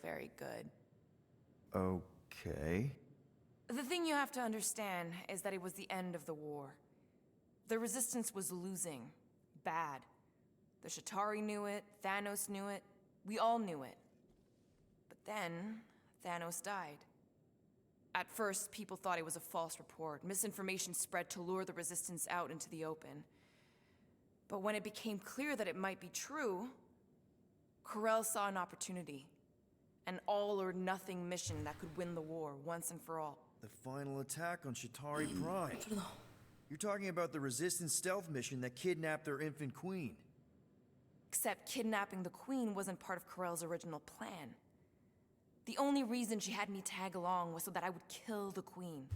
very good. Okay. The thing you have to understand is that it was the end of the war. The Resistance was losing. Bad. The Chitauri knew it, Thanos knew it, we all knew it. But then, Thanos died. At first, people thought it was a false report. Misinformation spread to lure the Resistance out into the open. But when it became clear that it might be true, Corel saw an opportunity. An all-or-nothing mission that could win the war once and for all. The final attack on Chitauri Prime. You're talking about the Resistance stealth mission that kidnapped their infant queen. Except kidnapping the queen wasn't part of Corel's original plan. The only reason she had me tag along was so that I would kill the queen.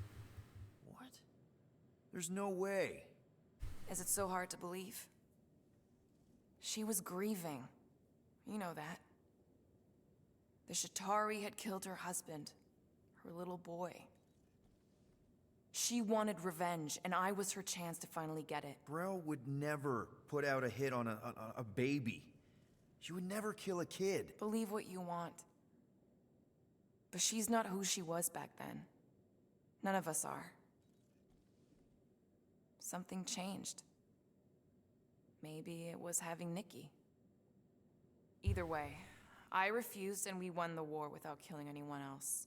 What? There's no way. Is it so hard to believe? She was grieving. You know that. The Chitauri had killed her husband, her little boy. She wanted revenge, and I was her chance to finally get it. Brel would never put out a hit on a baby. She would never kill a kid. Believe what you want. But she's not who she was back then. None of us are. Something changed. Maybe it was having Nikki. Either way, I refused and we won the war without killing anyone else.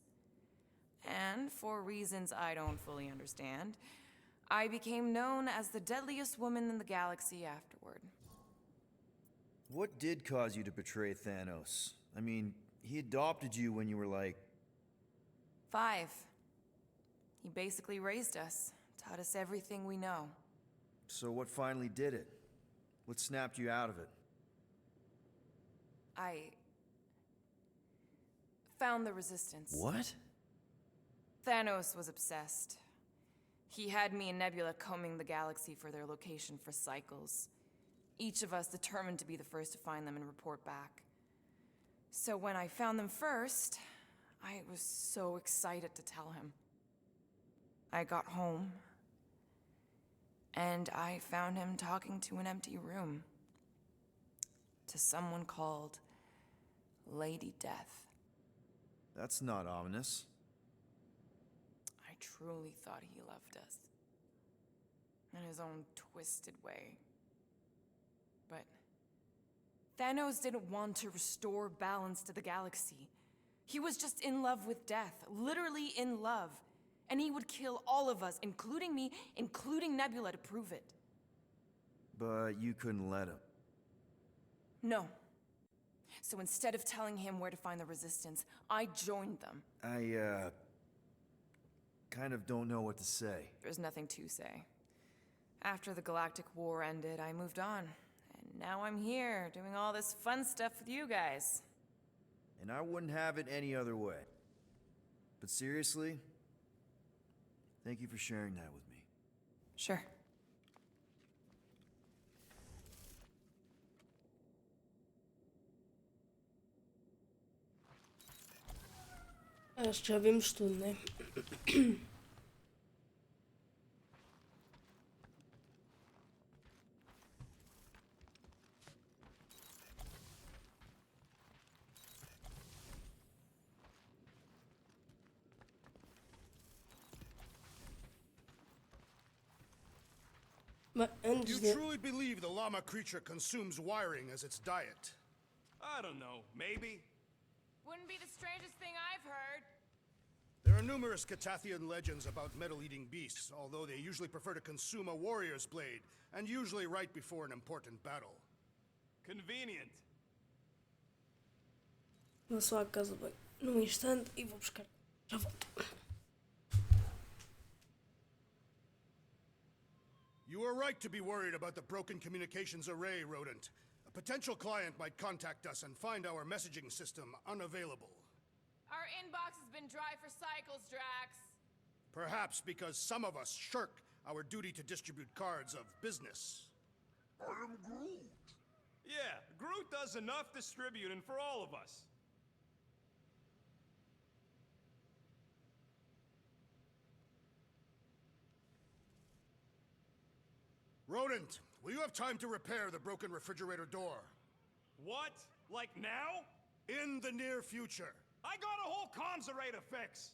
And for reasons I don't fully understand, I became known as the deadliest woman in the galaxy afterward. What did cause you to betray Thanos? I mean, he adopted you when you were like... 5. He basically raised us, taught us everything we know. So what finally did it? What snapped you out of it? I found the Resistance. What? Thanos was obsessed. He had me and Nebula combing the galaxy for their location for cycles. Each of us determined to be the first to find them and report back. So when I found them first, I was so excited to tell him. I got home, and I found him talking to an empty room. To someone called Lady Death. That's not ominous. I truly thought he loved us. In his own twisted way. But Thanos didn't want to restore balance to the galaxy. He was just in love with death, literally in love. And he would kill all of us, including me, including Nebula, to prove it. But you couldn't let him. No. So instead of telling him where to find the Resistance, I joined them. I, kind of don't know what to say. There's nothing to say. After the Galactic War ended, I moved on. And now I'm here, doing all this fun stuff with you guys. And I wouldn't have it any other way. But seriously, thank you for sharing that with me. Sure. Acho que já vimos tudo, né? Mas antes You de... truly believe the llama creature consumes wiring as its diet? I don't know, maybe? Wouldn't be the strangest thing I've heard. There are numerous Catathian legends about metal-eating beasts, although they usually prefer to consume a warrior's blade, and usually right before an important battle. Convenient. Vou só à casa de banho num instante e vou buscar. Já volto. You are right to be worried about the broken communications array, Rodent. A potential client might contact us and find our messaging system unavailable. Our inbox has been dry for cycles, Drax. Perhaps because some of us shirk our duty to distribute cards of business. I am Groot. Yeah, Groot does enough distributing for all of us. Rodent, will you have time to repair the broken refrigerator door? What? Like now? In the near future. I got a whole comms array to fix!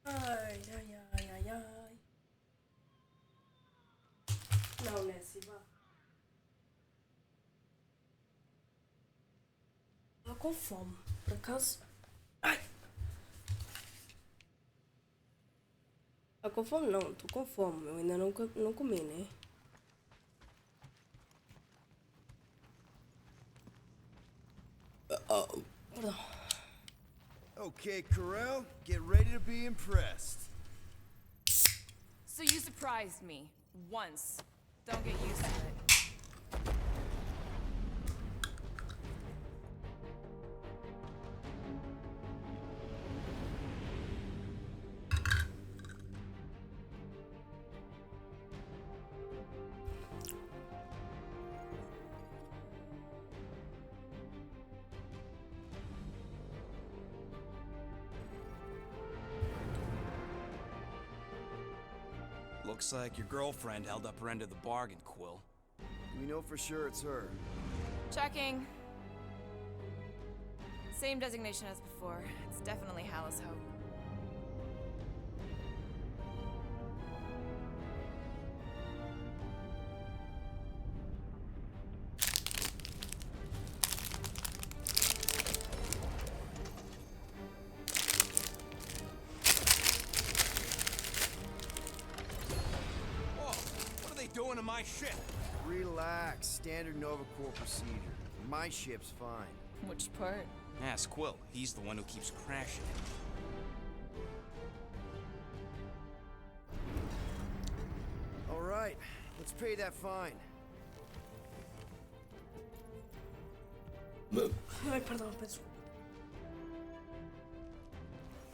Ai, ai, ai, ai, ai. Não, Nessie, vá. Tô com fome, por acaso. Ai! Tá com fome? Não, tô com fome. Eu ainda não comi, né? Oh, perdão. Okay, Corel, get ready to be impressed. So you surprised me. Once. Don't get used to it. Looks like your girlfriend held up her end of the bargain, Quill. We know for sure it's her. Checking. Same designation as before. It's definitely Hallis Hope. Whoa! What are they doing to my ship? Relax, standard Nova Corps procedure. My ship's fine. Which part? Ask Quill. He's the one who keeps crashing it. All right, let's pay that fine. Ai, perdão, peço.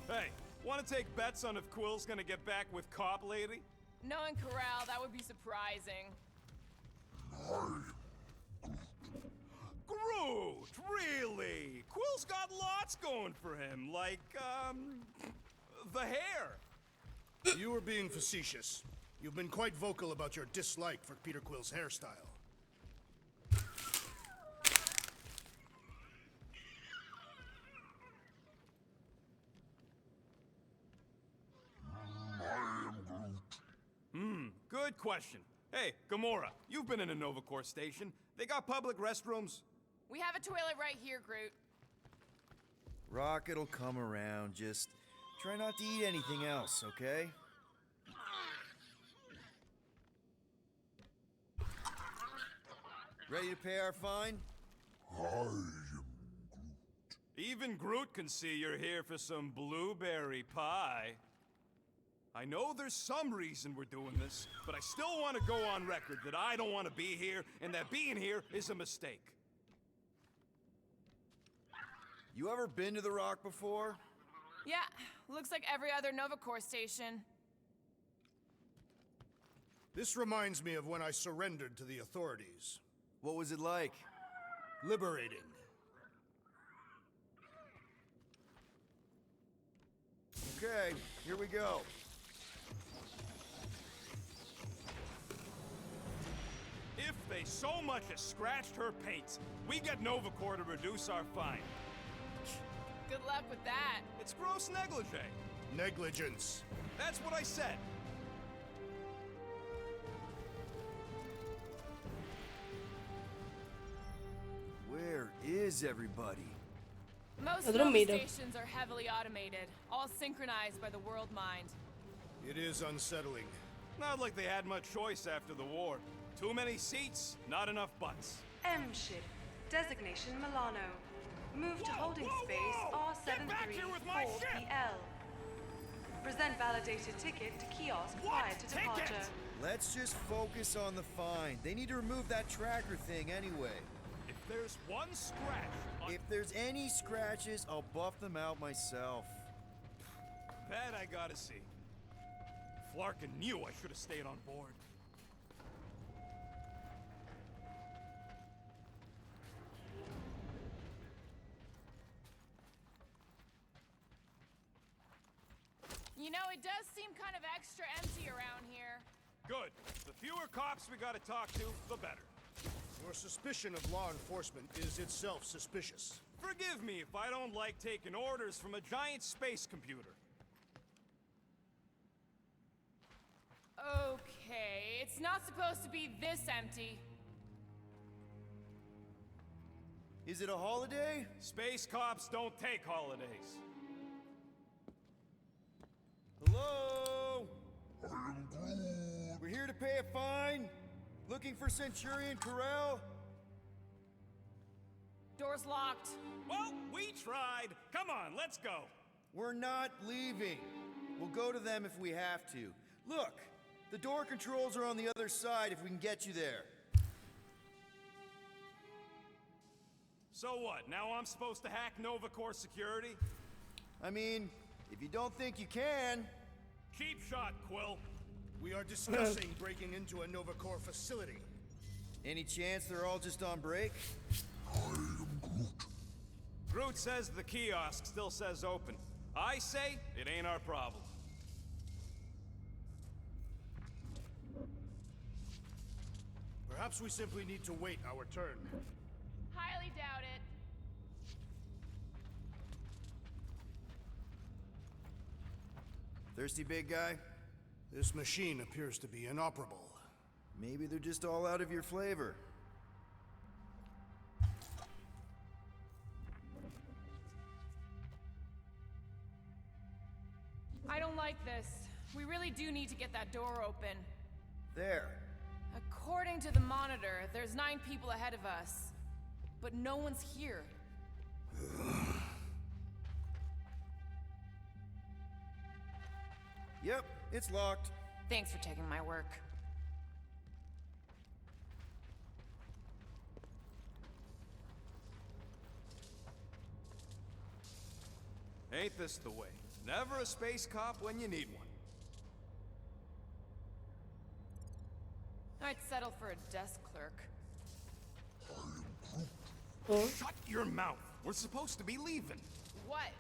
Hey, want to take bets on if Quill's gonna get back with Cop Lady? Knowing Corral, that would be surprising. Groot, really? Quill's got lots going for him, like, the hair. You were being facetious. You've been quite vocal about your dislike for Peter Quill's hairstyle. I am Groot. Good question. Hey, Gamora, you've been in a Nova Corps station. They got public restrooms? We have a toilet right here, Groot. Rocket'll come around, just try not to eat anything else, okay? Ready to pay our fine? I am Groot. Even Groot can see you're here for some blueberry pie. I know there's some reason we're doing this, but I still want to go on record that I don't want to be here, and that being here is a mistake. You ever been to the Rock before? Yeah, looks like every other Nova Corps station. This reminds me of when I surrendered to the authorities. What was it like? Liberating. Okay, here we go. If they so much as scratched her paints, we get Nova Corps to reduce our fine. Good luck with that. It's gross negligee. Negligence. That's what I said. Where is everybody? Most A Nova dormido. stations are heavily automated, all synchronized by the world mind. It is unsettling. Not like they had much choice after the war. Too many seats, not enough butts. M ship. Designation Milano. Move to holding space Get back here with my ship! R734PL. Present validated ticket to kiosk prior to Ticket? departure. Let's just focus on the fine. They need to remove that tracker thing anyway. If there's one scratch on If there's any scratches, I'll buff them out myself. that, I gotta see. Flarkin knew I should have stayed on board. You know, it does seem kind of extra empty around here. Good. The fewer cops we gotta talk to, the better. Your suspicion of law enforcement is itself suspicious. Forgive me if I don't like taking orders from a giant space computer. Okay, it's not supposed to be this empty. Is it a holiday? Space cops don't take holidays. Hello? I am Groot. We're here to pay a fine. Looking for Centurion Corral? Door's locked. Well, we tried. Come on, let's go. We're not leaving. We'll go to them if we have to. Look, the door controls are on the other side if we can get you there. So what, now I'm supposed to hack Nova Corps security? I mean, if you don't think you can... Cheap shot, Quill. We are discussing breaking into a Nova Corps facility. Any chance they're all just on break? I am Groot. Groot says the kiosk still says open. I say it ain't our problem. Perhaps we simply need to wait our turn. Highly doubt it. Thirsty, big guy? This machine appears to be inoperable. Maybe they're just all out of your flavor. I don't like this. We really do need to get that door open. There. According to the monitor, there's 9 people ahead of us. But no one's here. Yep, it's locked. Thanks for taking my work. Ain't this the way? Never a space cop when you need one. I'd settle for a desk clerk. Shut your mouth. We're supposed to be leaving. What?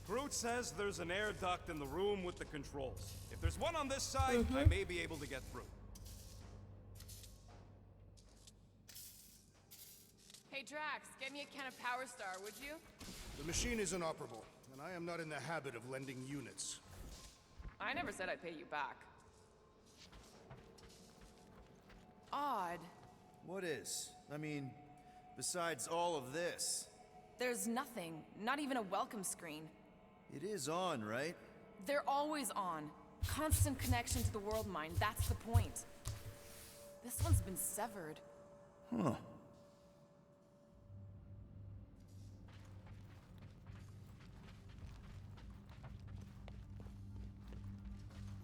Groot says there's an air duct in the room with the controls. If there's one on this side, I may be able to get through. Hey Drax, get me a can of Power Star, would you? The machine is inoperable, and I am not in the habit of lending units. I never said I'd pay you back. Odd. What is? I mean, besides all of this. There's nothing, not even a welcome screen. It is on, right? They're always on. Constant connection to the world mind, that's the point. This one's been severed. Huh.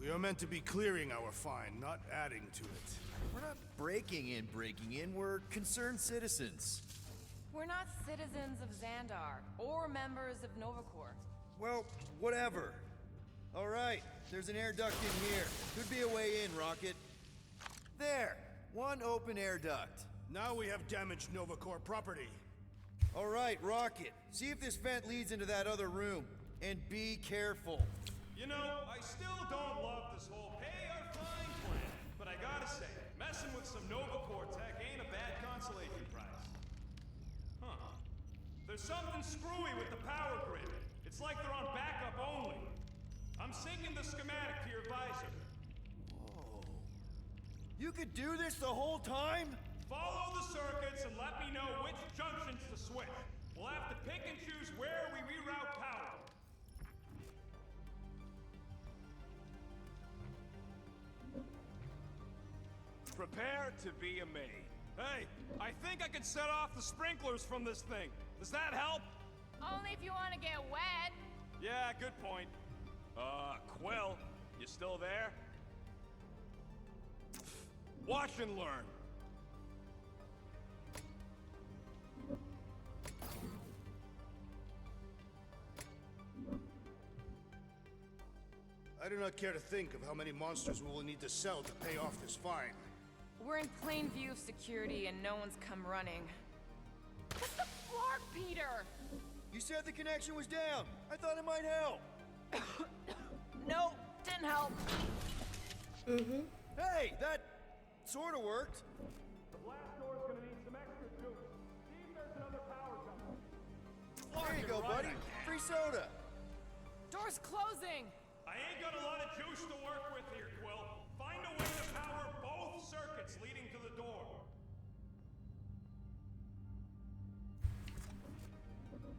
We are meant to be clearing our fine, not adding to it. We're not breaking in, we're concerned citizens. We're not citizens of Xandar, or members of Nova Corps. Well, whatever. All right, there's an air duct in here. Could be a way in, Rocket. There, one open air duct. Now we have damaged Nova Corps property. All right, Rocket, see if this vent leads into that other room. And be careful. You know, I still don't love this whole pay or fine plan, but I gotta say, messing with some Nova Corps tech ain't a bad consolation prize. Huh. There's something screwy with the power grid. It's like they're on backup only. I'm syncing the schematic to your visor. Whoa. You could do this the whole time? Follow the circuits and let me know which junctions to switch. We'll have to pick and choose where we reroute power. Prepare to be amazed. Hey, I think I can set off the sprinklers from this thing. Does that help? Only if you want to get wet. Yeah, good point. Quill, you still there? Watch and learn. I do not care to think of how many monsters we will need to sell to pay off this fine. We're in plain view of security and no one's come running. What the flark, Peter? You said the connection was down. I thought it might help. No, didn't help. Hey, that sort of worked. The blast door's gonna need some extra juice. See if there's another power jump. There you go, buddy. Free soda. Door's closing. I ain't got a lot of juice to work with here, Quill. circuits leading to the door.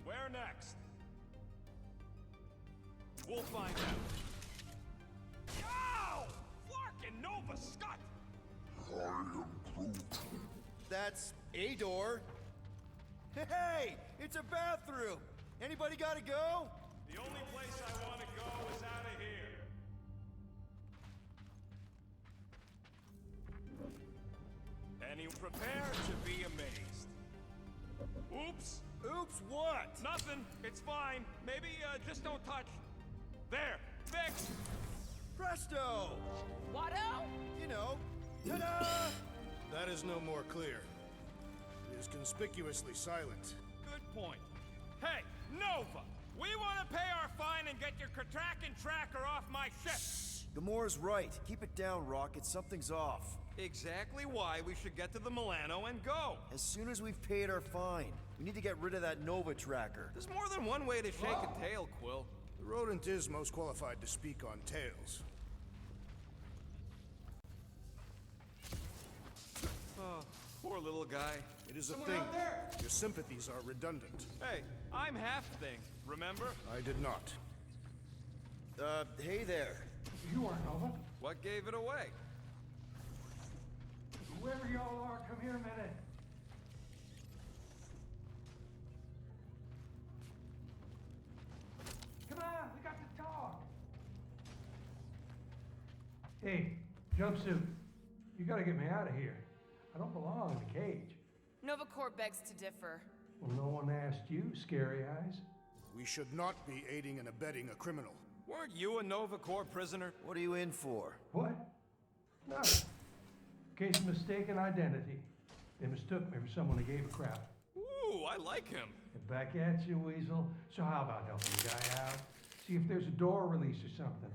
Where next? We'll find out. Ow! Flarkin' Nova Scott! I am Groot. That's a door. Hey, it's a bathroom. Anybody gotta go? The only place I want to go is out of here. And you prepare to be amazed. Oops! Oops, what? Nothing. It's fine. Maybe just don't touch. There. Fixed. Presto! Watto? You know, ta-da! That is no more clear. It is conspicuously silent. Good point. Hey, Nova! We want to pay our fine and get your Kraken tracker off my ship! Gamora's right. Keep it down, Rocket. Something's off. Exactly why we should get to the Milano and go. As soon as we've paid our fine, we need to get rid of that Nova tracker. There's more than one way to shake a tail, Quill. The rodent is most qualified to speak on tails. Oh, poor little guy. It is a thing. Your sympathies are redundant. Hey, I'm half thing, remember? I did not. Hey there. You aren't Nova. What gave it away? Whoever y'all are, come here a minute. Come on, we got to talk. Hey, jumpsuit. You gotta get me out of here. I don't belong in the cage. Nova Corps begs to differ. Well, no one asked you, Scary Eyes. We should not be aiding and abetting a criminal. Weren't you a Nova Corps prisoner? What are you in for? What? Nothing. Case of mistaken identity. They mistook me for someone who gave a crap. Ooh, I like him. And back at you, Weasel. So how about helping the guy out? See if there's a door release or something.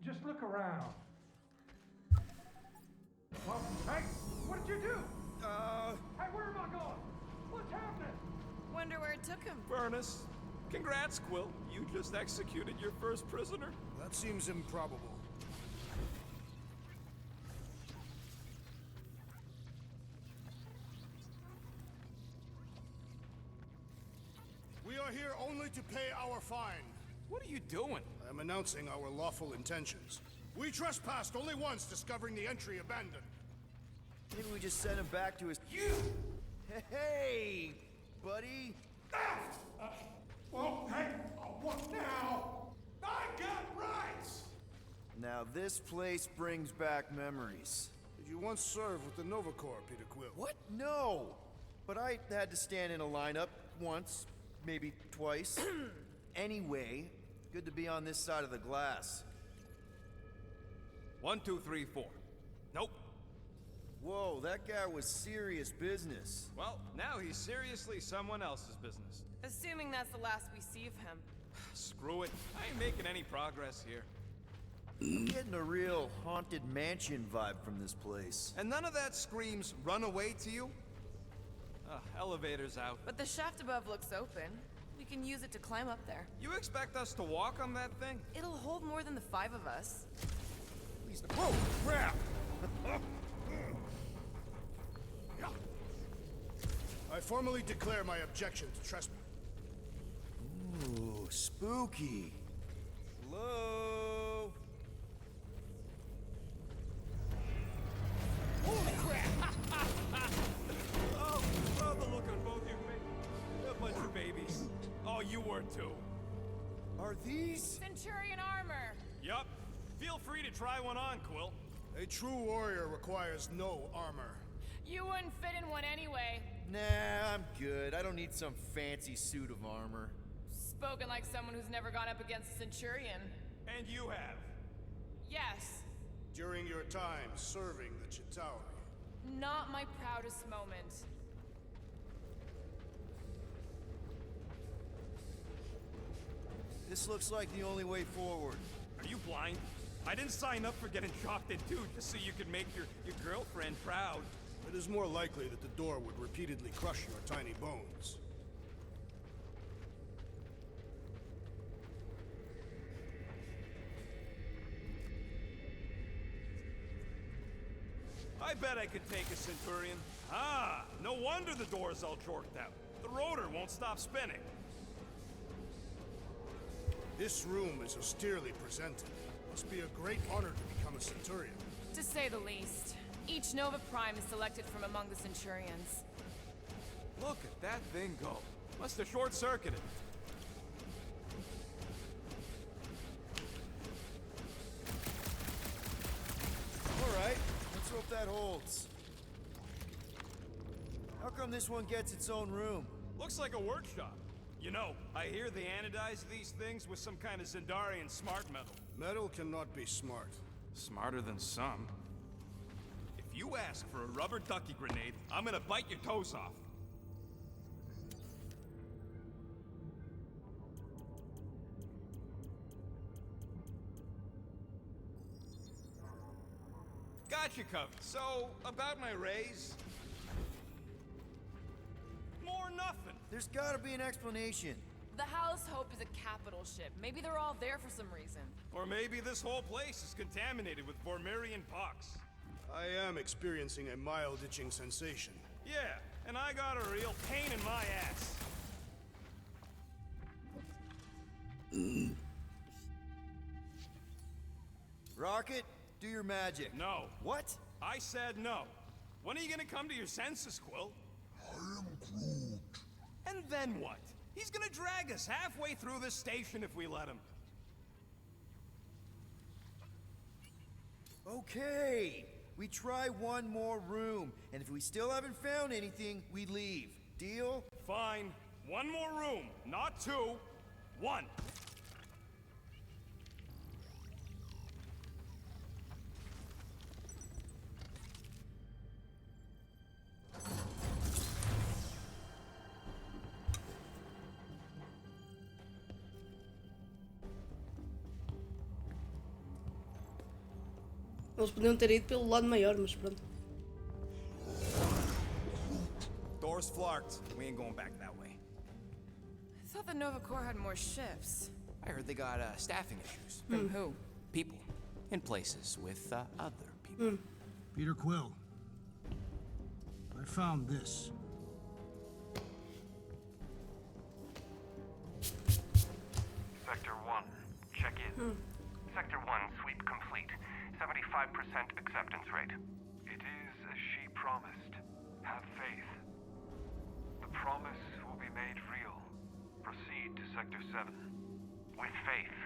Just look around. Well, hey, what did you do? Hey, where am I going? What's happening? Wonder where it took him. Furnace. Congrats, Quill. You just executed your first prisoner. That seems improbable. We are here only to pay our fine. What are you doing? I am announcing our lawful intentions. We trespassed only once, discovering the entry abandoned. Maybe we just send him back to his... You! Hey, buddy. Well, hey, what now? I got rights! Now this place brings back memories. Did you once serve with the Nova Corps, Peter Quill? What? No! But I had to stand in a lineup once, maybe twice. Anyway, good to be on this side of the glass. 1, 2, 3, 4. Nope. Whoa, that guy was serious business. Well, now he's seriously someone else's business. Assuming that's the last we see of him. Screw it. I ain't making any progress here. I'm getting a real haunted mansion vibe from this place. And none of that screams run away to you? Elevator's out. But the shaft above looks open. We can use it to climb up there. You expect us to walk on that thing? It'll hold more than the 5 of us. Whoa, crap! I formally declare my objection to trespass. Ooh, spooky. Hello? Holy crap! oh, the look on both your faces. A bunch of babies. Oh, you were too. Are these? Centurion armor! Yup. Feel free to try one on, Quill. A true warrior requires no armor. You wouldn't fit in one anyway. Nah, I'm good. I don't need some fancy suit of armor. Spoken like someone who's never gone up against a Centurion. And you have. Yes. During your time serving the Chitauri. Not my proudest moment. This looks like the only way forward. Are you blind? I didn't sign up for getting chopped in two just so you could make your girlfriend proud. It is more likely that the door would repeatedly crush your tiny bones. I bet I could take a Centurion. Ah, no wonder the door's all jorked out. The rotor won't stop spinning. This room is austerely presented. Must be a great honor to become a Centurion. To say the least. Each Nova Prime is selected from among the Centurions. Look at that thing go. Must have short-circuited. Alright, let's hope that holds. How come this one gets its own room? Looks like a workshop. You know, I hear they anodize these things with some kind of Zendarian smart metal. Metal cannot be smart. Smarter than some. If you ask for a rubber ducky grenade, I'm gonna bite your toes off. Gotcha, Cub. So, about my raise? More nothing. There's gotta be an explanation. The House Hope is a capital ship. Maybe they're all there for some reason. Or maybe this whole place is contaminated with Vormirian pox. I am experiencing a mild itching sensation. Yeah, and I got a real pain in my ass. Rocket, do your magic. No. What? I said no. When are you gonna come to your senses, Quill? I am Groot. And then what? He's gonna drag us halfway through this station if we let him. Okay. We try one more room, and if we still haven't found anything, we leave. Deal? Fine. One more room. Not two. One. Eles podiam ter ido pelo lado maior, mas pronto. Door's flarked. We ain't going back that way. I thought the Nova Corps had more shifts. I heard they got staffing issues. From who? People. In places with other people. Peter Quill. I found this. Sector 1, check in. Sector 1, sweep complete. 75% acceptance rate. It is as she promised. Have faith. The promise will be made real. Proceed to Sector 7. With faith.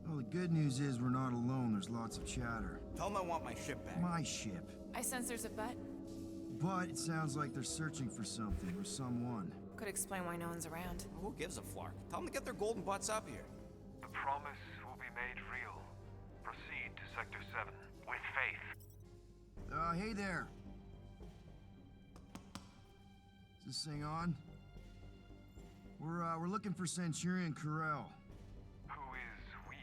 Well, the good news is we're not alone. There's lots of chatter. Tell them I want my ship back. My ship. I sense there's a bet. But it sounds like they're searching for something or someone. Could explain why no one's around. Who gives a flark? Tell them to get their golden butts up here. The promise will be made real. Proceed to Sector 7. With faith. Hey there. Is this thing on? We're looking for Centurion Corel. Who is we?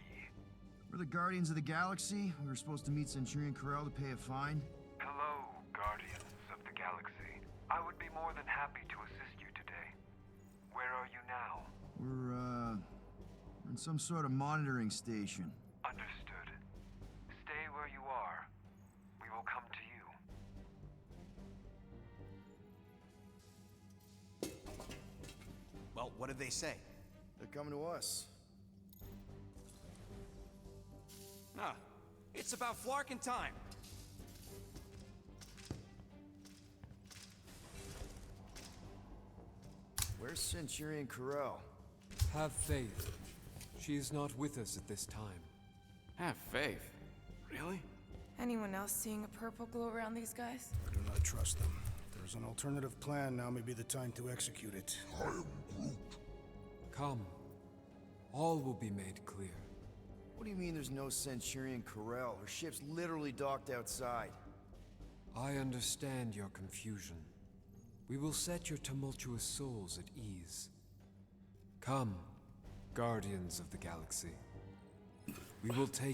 We're the Guardians of the Galaxy. We were supposed to meet Centurion Corel to pay a fine. Hello, Guardians of the Galaxy. I would be more than happy to assist you today. Where are you now? We're in some sort of monitoring station. Understood. Stay where you are. We will come to you. Well, what did they say? They're coming to us. Ah, it's about flarking time. Where's Centurion Corel? Have faith. She is not with us at this time. Have faith. Really? Anyone else seeing a purple glow around these guys? I do not trust them. If there's an alternative plan, now may be the time to execute it. I am Groot. Come. All will be made clear. What do you mean there's no Centurion Corel? Her ship's literally docked outside. I understand your confusion. We will set your tumultuous souls at ease. Come, Guardians of the Galaxy. We will take